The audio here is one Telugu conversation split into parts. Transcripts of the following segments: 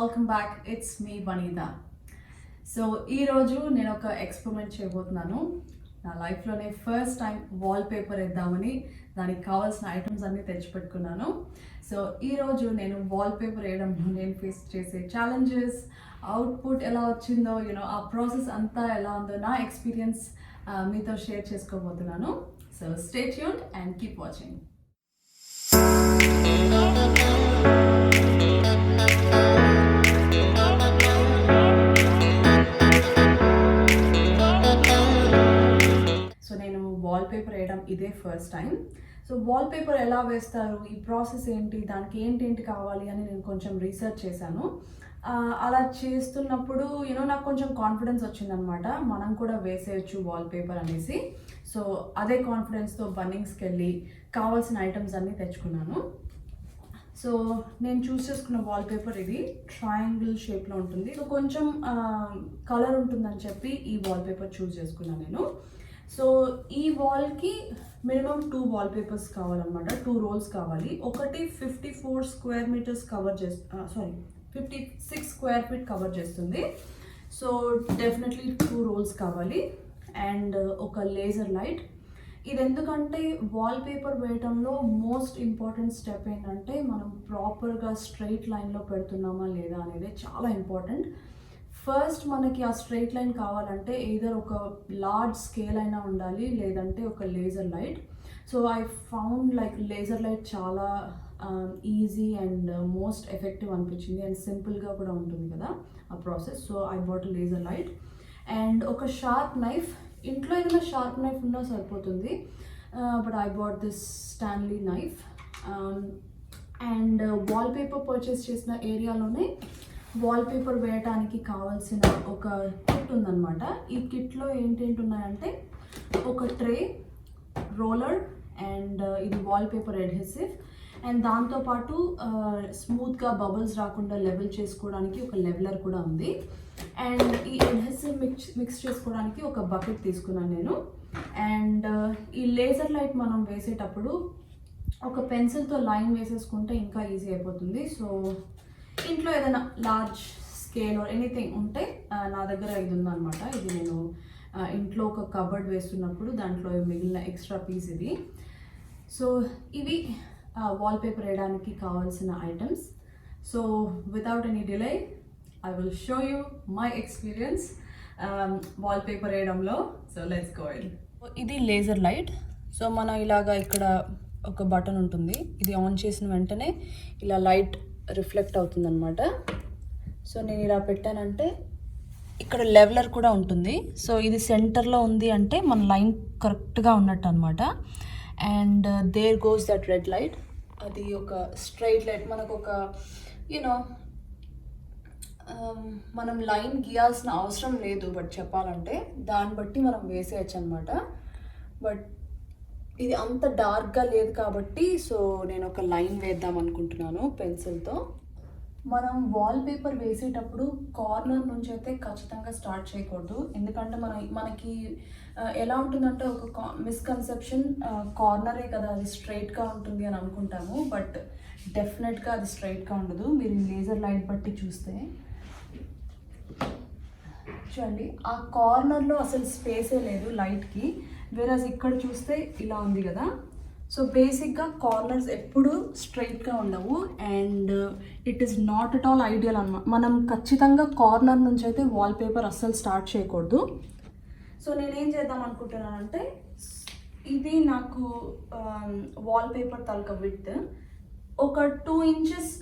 welcome back. It's me, Vanitha. So ఈరోజు నేను ఒక ఎక్స్పెరిమెంట్ చేయబోతున్నాను. నా లైఫ్లోనే ఫస్ట్ టైం వాల్పేపర్ వేద్దామని దానికి కావాల్సిన ఐటమ్స్ అన్నీ తెచ్చిపెట్టుకున్నాను. సో ఈరోజు నేను వాల్పేపర్ వేయడంలో నేను ఫేస్ చేసే ఛాలెంజెస్, అవుట్పుట్ ఎలా వచ్చిందో, ఆ ప్రాసెస్ అంతా ఎలా ఉందో నా ఎక్స్పీరియన్స్ మీతో షేర్ చేసుకోబోతున్నాను. So stay tuned and keep watching. Wallpaper వేయడం ఇదే ఫస్ట్ టైం. సో వాల్పేపర్ ఎలా వేస్తారు, ఈ ప్రాసెస్ ఏంటి, దానికి ఏంటి కావాలి అని నేను కొంచెం రీసెర్చ్ చేశాను. అలా చేస్తున్నప్పుడు నాకు కొంచెం కాన్ఫిడెన్స్ వచ్చిందనమాట, మనం కూడా వేసేయచ్చు వాల్పేపర్ అనేసి. సో అదే కాన్ఫిడెన్స్తో బన్నింగ్స్కి వెళ్ళి కావాల్సిన ఐటమ్స్ అన్నీ తెచ్చుకున్నాను. సో నేను చూస్ చేసుకున్న వాల్పేపర్ ఇది ట్రయాంగిల్ షేప్లో ఉంటుంది. సో కొంచెం కలర్ ఉంటుందని చెప్పి ఈ వాల్పేపర్ చూస్ చేసుకున్నాను నేను. సో ఈ వాల్కి మినిమం 2 వాల్పేపర్స్ కావాలన్నమాట, 2 రోల్స్ కావాలి. ఒకటి 54 square metres cover 56 square feet cover చేస్తుంది. సో డెఫినెట్లీ 2 రోల్స్ కావాలి అండ్ ఒక లేజర్ లైట్. ఇది ఎందుకంటే వాల్పేపర్ వేయటంలో మోస్ట్ ఇంపార్టెంట్ స్టెప్ ఏంటంటే మనం ప్రాపర్గా స్ట్రైట్ లైన్లో పెడుతున్నామా లేదా అనేది చాలా ఇంపార్టెంట్. ఫస్ట్ మనకి ఆ స్ట్రైట్ లైన్ కావాలంటే ఎయిదర్ ఒక లార్జ్ స్కేల్ అయినా ఉండాలి, లేదంటే ఒక laser light. So I found like laser light చాలా ఈజీ అండ్ మోస్ట్ ఎఫెక్టివ్ అనిపించింది అండ్ సింపుల్గా కూడా ఉంటుంది కదా ఆ process. So I bought laser light and ఒక షార్ప్ నైఫ్. ఇంట్లో ఏదైనా షార్ప్ నైఫ్ ఉన్నా సరిపోతుంది, but I bought this Stanley knife. And wallpaper purchase చేసిన ఏరియాలోనే వాల్పేపర్ వేయడానికి కావాల్సిన ఒక కిట్ ఉందన్నమాట. ఈ కిట్లో ఏంటేంటి ఉన్నాయంటే ఒక ట్రే, రోలర్ అండ్ ఇది వాల్పేపర్ అడ్హెసివ్ అండ్ దాంతోపాటు స్మూత్గా బబుల్స్ రాకుండా లెవెల్ చేసుకోవడానికి ఒక లెవెలర్ కూడా ఉంది. అండ్ ఈ అడ్హెసివ్ మిక్స్ చేసుకోవడానికి ఒక బకెట్ తీసుకున్నాను నేను. అండ్ ఈ లేజర్ లైట్ మనం వేసేటప్పుడు ఒక పెన్సిల్తో లైన్ వేసేసుకుంటే ఇంకా ఈజీ అయిపోతుంది. సో ఇంట్లో ఏదైనా లార్జ్ స్కేల్ ఆర్ ఎనీథింగ్ ఉంటే, నా దగ్గర ఇది ఉందన్నమాట. ఇది నేను ఇంట్లో ఒక కబర్డ్ వేస్తున్నప్పుడు దాంట్లో మిగిలిన ఎక్స్ట్రా పీస్ ఇది. సో ఇవి వాల్పేపర్ వేయడానికి కావాల్సిన items. So without any delay I will show you my experience wallpaper వేయడంలో. So let's go in. ఇది లేజర్ లైట్. సో మనం ఇలాగా ఇక్కడ ఒక బటన్ ఉంటుంది, ఇది ఆన్ చేసిన వెంటనే ఇలా లైట్ రిఫ్లెక్ట్ అవుతుందన్నమాట. సో నేను ఇలా పెట్టానంటే ఇక్కడ లెవెలర్ కూడా ఉంటుంది. సో ఇది సెంటర్లో ఉంది అంటే మన లైన్ కరెక్ట్గా ఉన్నట్టు అనమాట. And there goes that red light. అది ఒక స్ట్రైట్ లైట్. మనకు ఒక మనం లైన్ గీయాల్సిన అవసరం లేదు, బట్ చెప్పాలంటే దాన్ని బట్టి మనం వేసేయచ్చు అనమాట. బట్ ఇది అంత డార్క్గా లేదు కాబట్టి సో నేను ఒక లైన్ వేద్దాం అనుకుంటున్నాను పెన్సిల్తో. మనం వాల్పేపర్ వేసేటప్పుడు కార్నర్ నుంచి అయితే ఖచ్చితంగా స్టార్ట్ చేయకూడదు. ఎందుకంటే మనకి ఎలా ఉంటుందంటే ఒక మిస్కన్సెప్షన్, కార్నరే కదా అది స్ట్రైట్గా ఉంటుంది అని అనుకుంటాము, బట్ డెఫినెట్గా అది స్ట్రైట్గా ఉండదు. మీరు లేజర్ లైట్ బట్టి చూస్తే చూడండి, ఆ కార్నర్లో అసలు స్పేసే లేదు లైట్కి. వేరస్ ఇక్కడ చూస్తే ఇలా ఉంది కదా. సో బేసిక్గా కార్నర్స్ ఎప్పుడు స్ట్రైట్గా ఉండవు and it is not at all ideal అనమాట. మనం ఖచ్చితంగా కార్నర్ నుంచి అయితే వాల్పేపర్ అస్సలు స్టార్ట్ చేయకూడదు. సో నేనేం చేద్దాం అనుకుంటున్నానంటే, ఇది నాకు వాల్పేపర్ తాలూకా విడ్త్ ఒక 2 ఇంచెస్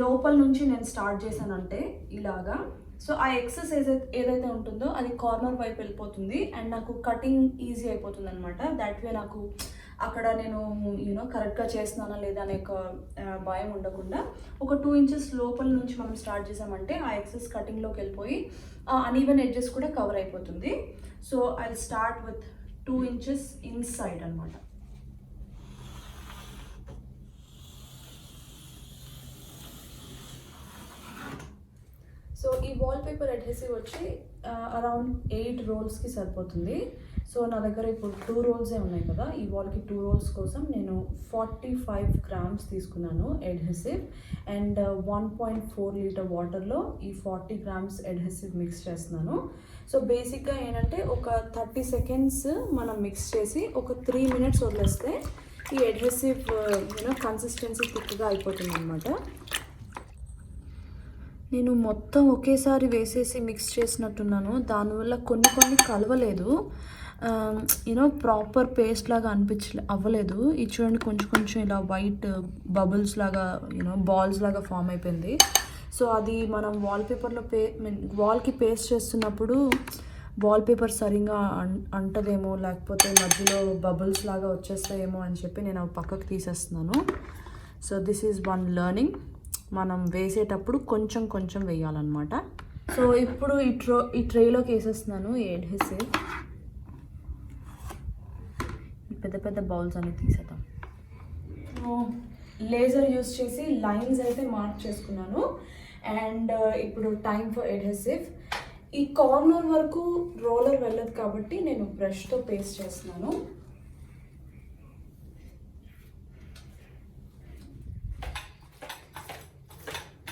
లోపల నుంచి నేను స్టార్ట్ చేశానంటే ఇలాగా. సో ఆ ఎక్సెస్ ఏదైతే ఉంటుందో అది కార్నర్ వైపు వెళ్ళిపోతుంది అండ్ నాకు కటింగ్ ఈజీ అయిపోతుంది అనమాట. దాట్ వే నాకు అక్కడ నేను కరెక్ట్గా చేస్తున్నానా లేదా అనే ఒక భయం ఉండకుండా ఒక 2 ఇంచెస్ లోపల నుంచి మనం స్టార్ట్ చేసామంటే ఆ ఎక్సెస్ కటింగ్లోకి వెళ్ళిపోయి అన్ఈవెన్ ఎడ్జెస్ కూడా కవర్ అయిపోతుంది. So I start with 2 inches inside అనమాట. సో ఈ వాల్పేపర్ అడ్హెసివ్ వచ్చి అరౌండ్ 8 రోల్స్కి సరిపోతుంది. సో నా దగ్గర ఇప్పుడు 2 రోల్సే ఉన్నాయి కదా, ఈ వాల్కి 2 రోల్స్ కోసం నేను 45 grams తీసుకున్నాను అడ్హెసివ్. అండ్ 1.4 లీటర్ వాటర్లో ఈ 40 grams అడ్హెసివ్ మిక్స్ చేస్తున్నాను. సో బేసిక్గా ఏంటంటే ఒక 30 seconds మనం మిక్స్ చేసి ఒక 3 minutes వదిలేస్తే ఈ అడ్హెసివ్ కన్సిస్టెన్సీ థిక్గా అయిపోతుంది అనమాట. నేను మొత్తం ఒకేసారి వేసేసి మిక్స్ చేసినట్టున్నాను, దానివల్ల కొన్ని కలవలేదు, ప్రాపర్ పేస్ట్ లాగా అవ్వలేదు. ఇది చూడండి, కొంచెం ఇలా వైట్ బబుల్స్ లాగా బాల్స్ లాగా ఫామ్ అయిపోయింది. సో అది మనం వాల్కి పేస్ట్ చేస్తున్నప్పుడు వాల్పేపర్ సరిగ్గా అంటదేమో, లేకపోతే మధ్యలో బబుల్స్ లాగా వచ్చేస్తాయేమో అని చెప్పి నేను అవి పక్కకు తీసేస్తున్నాను. So this is one learning, మనం వేసేటప్పుడు కొంచెం వేయాలన్నమాట. సో ఇప్పుడు ఈ ట్రేలోకి వేసేస్తున్నాను ఈ అడ్హెసివ్. పెద్ద బౌల్స్ అన్ని తీసేద్దాం. లేజర్ యూస్ చేసి లైన్స్ అయితే మార్క్ చేసుకున్నాను. అండ్ ఇప్పుడు టైం ఫర్ అడ్హెసివ్. ఈ కార్నర్ వరకు రోలర్ వెళ్ళదు కాబట్టి నేను బ్రష్తో పేస్ట్ చేస్తున్నాను.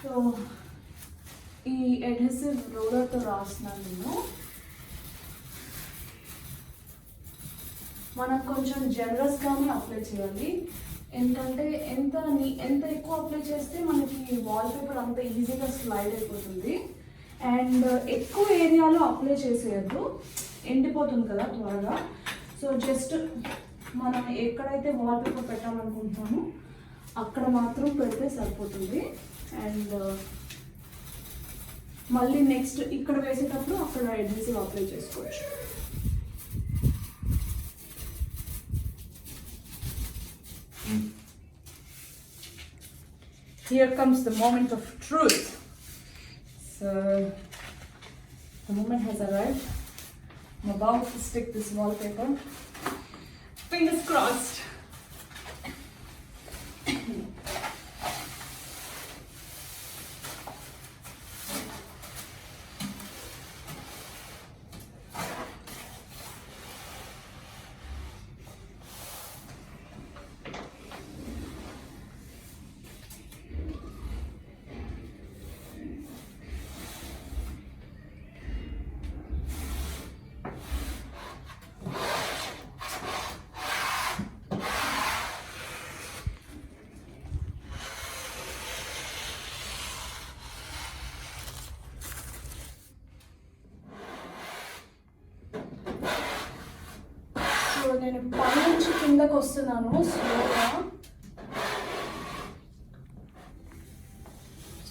సో ఈ అడ్హెసివ్ రోలర్తో రాస్తున్నాను నేను. మనం కొంచెం జనరస్గానే అప్లై చేయాలి, ఎందుకంటే ఎంత ఎక్కువ అప్లై చేస్తే మనకి వాల్పేపర్ అంత ఈజీగా స్లైడ్ అయిపోతుంది. అండ్ ఎక్కువ ఏరియాలో అప్లై చేసేయద్దు, ఎండిపోతుంది కదా త్వరగా. సో జస్ట్ మనం ఎక్కడైతే వాల్పేపర్ పెట్టాలనుకుంటున్నామో అక్కడ మాత్రం పెడితే సరిపోతుంది. అండ్ మళ్ళీ నెక్స్ట్ ఇక్కడ వేసేటప్పుడు అక్కడ అడ్హెసివ్ అప్లై చేసుకోవచ్చు. Here comes the moment of truth. So the moment has arrived. I'm about to stick this wallpaper. Fingers crossed. నేను పై నుంచి కిందకు వస్తున్నాను స్లోగా.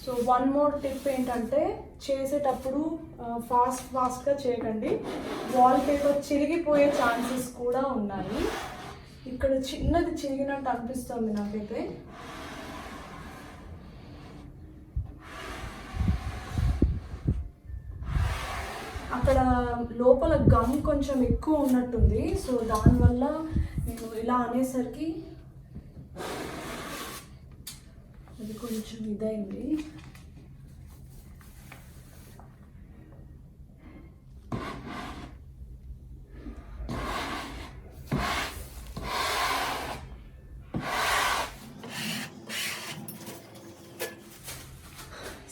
సో వన్ మోర్ టిప్ ఏంటంటే, చేసేటప్పుడు ఫాస్ట్గా చేయకండి, వాల్పేపర్ చిరిగిపోయే ఛాన్సెస్ కూడా ఉన్నాయి. ఇక్కడ చిన్నది చిరిగినట్టు అనిపిస్తుంది నాకైతే. అక్కడ లోపల గమ్ కొంచెం ఎక్కువ ఉన్నట్టుంది. సో దానివల్ల నేను ఇలా అనేసరికి అది కొంచెం ఇదైంది.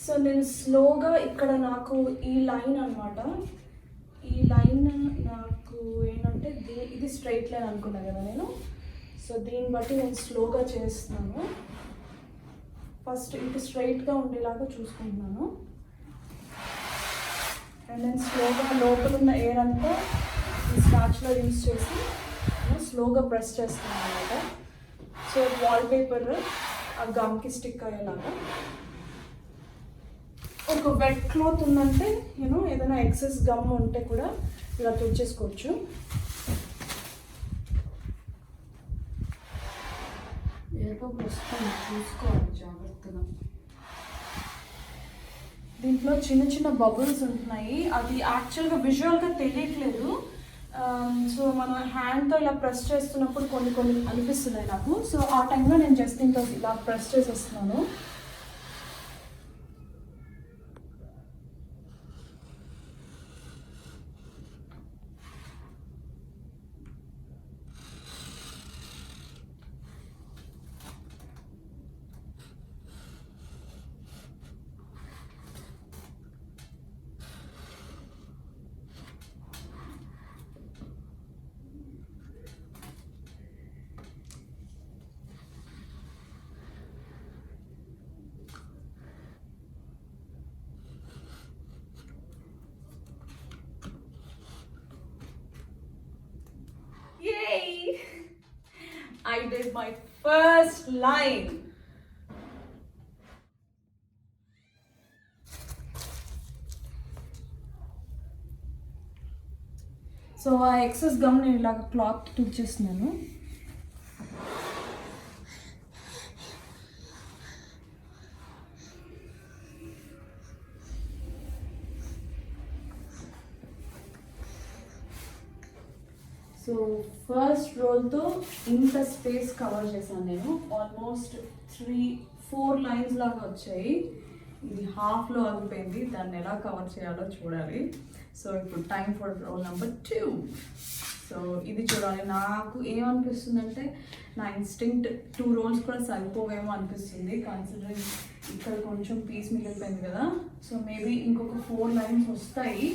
సో నేను స్లోగా ఇక్కడ నాకు ఈ లైన్ అనమాట, ఈ లైన్ నాకు ఏంటంటే ఇది స్ట్రైట్ లైన్ అనుకున్నా కదా నేను. సో దీన్ని బట్టి నేను స్లోగా చేస్తున్నాను. ఫస్ట్ ఇటు స్ట్రైట్గా ఉండేలాగా చూసుకుంటున్నాను. అండ్ నేను స్లోగా లోపల ఉన్న ఎయిర్ అంతా ఈ స్టాచ్లో యూస్ చేసి స్లోగా ప్రెస్ చేస్తున్నాను అనమాట. సో వాల్పేపర్ ఆ గమ్కి స్టిక్ అయ్యేలాగా. ఒక వెట్ క్లాత్ ఉందంటే ఏదైనా ఎక్సెస్ గమ్ ఉంటే కూడా ఇలా తుడిచేసుకోవచ్చు. చూసుకోవాలి జాగ్రత్తగా. దీంట్లో చిన్న బబుల్స్ ఉంటున్నాయి, అది యాక్చువల్గా విజువల్గా తెలియట్లేదు. సో మన హ్యాండ్తో ఇలా ప్రెస్ చేస్తున్నప్పుడు కొన్ని అనిపిస్తున్నాయి నాకు. సో ఆ టైంలో నేను జస్ట్ దీంతో ఇలా ప్రెస్ చేసేస్తున్నాను. with my first line. So ఆ ఎక్సెస్ గమ్ నేను ఇలాగ క్లాత్ తుడిచేస్తున్నాను. సో ఫస్ట్ రోల్తో ఇంత స్పేస్ కవర్ చేశాను నేను. ఆల్మోస్ట్ 3-4 లైన్స్ లాగా వచ్చాయి. ఇది హాఫ్లో ఆగిపోయింది. దాన్ని ఎలా కవర్ చేయాలో చూడాలి. సో ఇప్పుడు time for roll number 2. So ఇది చూడాలి. నాకు ఏమనిపిస్తుందంటే నా ఇన్స్టింక్ట్ 2 రోల్స్ కూడా సరిపోవేమో అనిపిస్తుంది, కన్సిడరింగ్ ఇక్కడ కొంచెం పీస్ మిగిలిపోయింది కదా. సో మేబీ ఇంకొక 4 లైన్స్ వస్తాయి,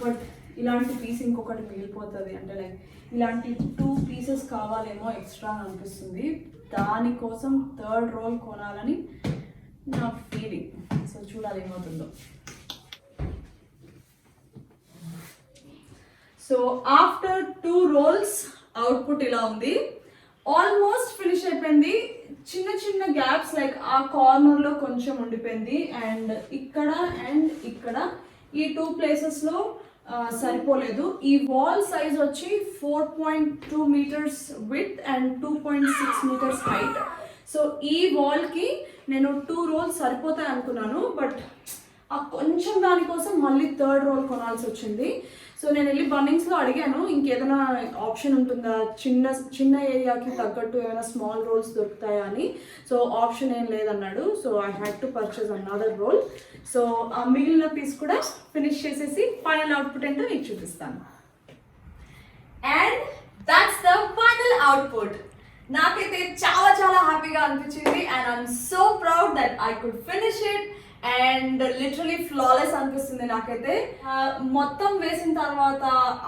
బట్ ఇలాంటి పీస్ ఇంకొకటి మిగిలిపోతుంది. అంటే లైక్ ఇలాంటి 2 పీసెస్ కావాలేమో ఎక్స్ట్రా అనిపిస్తుంది. దానికోసం 3rd రోల్ కొనాలని నా ఫీలింగ్. సో చూడాలి ఏమవుతుందో. సో ఆఫ్టర్ 2 రోల్స్ అవుట్పుట్ ఇలా ఉంది. ఆల్మోస్ట్ ఫినిష్ అయిపోయింది. చిన్న చిన్న గ్యాప్స్ లైక్ ఆ కార్నర్లో కొంచెం ఉండిపోయింది, అండ్ ఇక్కడ అండ్ ఇక్కడ ఈ 2 ప్లేసెస్లో సరిపోలేదు. ఈ వాల్ సైజ్ వచ్చి 4.2 meters width and 2.6 meters height. So ఈ వాల్కి నేను 2 రోల్స్ సరిపోతాయి అనుకున్నాను, బట్ ఆ కొంచెం దానికోసం మళ్ళీ 3rd రోల్ కొనాల్సి వచ్చింది. సో నేను వెళ్ళి బన్నింగ్స్లో అడిగాను ఇంకేదైనా ఆప్షన్ ఉంటుందా, చిన్న ఏరియాకి తగ్గట్టు ఏమైనా స్మాల్ రోల్స్ దొరుకుతాయా అని. సో ఆప్షన్ ఏం లేదన్నాడు. So I had to purchase another roll. So ఆ మిగిలిన పీస్ కూడా ఫినిష్ చేసేసి ఫైనల్ అవుట్పుట్ ఏంటో మీకు చూపిస్తాను. And that's the final output. నాకైతే చాలా చాలా హ్యాపీగా అనిపించింది, and I'm so proud that I could finish it. And literally flawless అనిపిస్తుంది నాకైతే. మొత్తం వేసిన తర్వాత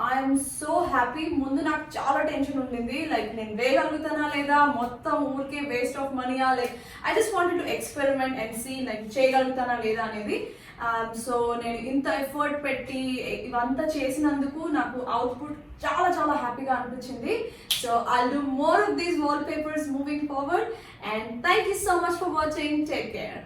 ఐఎమ్ సో హ్యాపీ. ముందు నాకు చాలా టెన్షన్ ఉండింది, లైక్ నేను వేయగలుగుతానా లేదా, మొత్తం ఊరికే వేస్ట్ ఆఫ్ మనీయా, like I just wanted to experiment and see like చేయగలుగుతానా లేదా అనేది. సో నేను ఇంత ఎఫర్ట్ పెట్టి ఇవంతా చేసినందుకు నాకు అవుట్పుట్ చాలా చాలా హ్యాపీగా అనిపించింది. So I'll do more of these wall papers moving forward. And thank you so much for watching. Take care.